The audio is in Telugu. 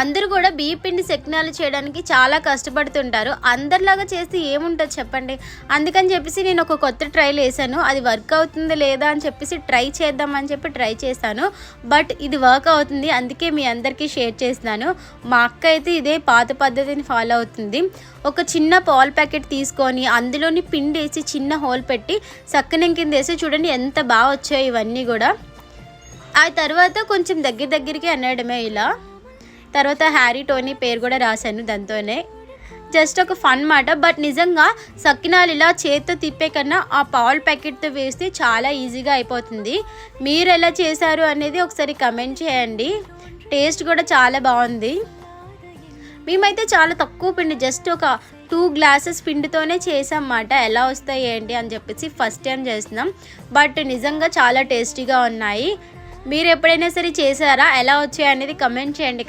అందరూ కూడా బియ్య పిండి సెకినాలు చేయడానికి చాలా కష్టపడుతుంటారు. అందరిలాగా చేస్తే ఏముంటుంది చెప్పండి. అందుకని చెప్పేసి నేను ఒక కొత్త ట్రైల్ వేసాను. అది వర్క్ అవుతుందా లేదా అని చెప్పేసి ట్రై చేద్దామని చెప్పి ట్రై చేశాను. బట్ ఇది వర్క్ అవుతుంది. అందుకే మీ అందరికీ షేర్ చేస్తున్నాను. మా అక్క అయితే ఇదే పాత పద్ధతిని ఫాలో అవుతుంది. ఒక చిన్న పాల్ ప్యాకెట్ తీసుకొని అందులోని పిండి వేసి చిన్న హోల్ పెట్టి సక్కనం కింద వేసి చూడండి ఎంత బాగా వచ్చాయి ఇవన్నీ కూడా. ఆ తర్వాత కొంచెం దగ్గరికి అనడమే ఇలా. తర్వాత హ్యారీ టోనీ పేరు కూడా రాశాను దాంతోనే. జస్ట్ ఒక ఫన్ మాట. బట్ నిజంగా సకినాలు ఇలా చేత్తో తిప్పే కన్నా ఆ పాల్ ప్యాకెట్తో వేస్తే చాలా ఈజీగా అయిపోతుంది. మీరు ఎలా చేశారు అనేది ఒకసారి కమెంట్ చేయండి. టేస్ట్ కూడా చాలా బాగుంది. మేమైతే చాలా తక్కువ పిండి, జస్ట్ ఒక 2 గ్లాసెస్ పిండితోనే చేసామన్నమాట. ఎలా వస్తాయి ఏంటి అని చెప్పేసి ఫస్ట్ టైం చేస్తున్నాం. బట్ నిజంగా చాలా టేస్టీగా ఉన్నాయి. మీరు ఎప్పుడైనా సరే చేశారా? ఎలా వచ్చాయి అనేది కమెంట్ చేయండి.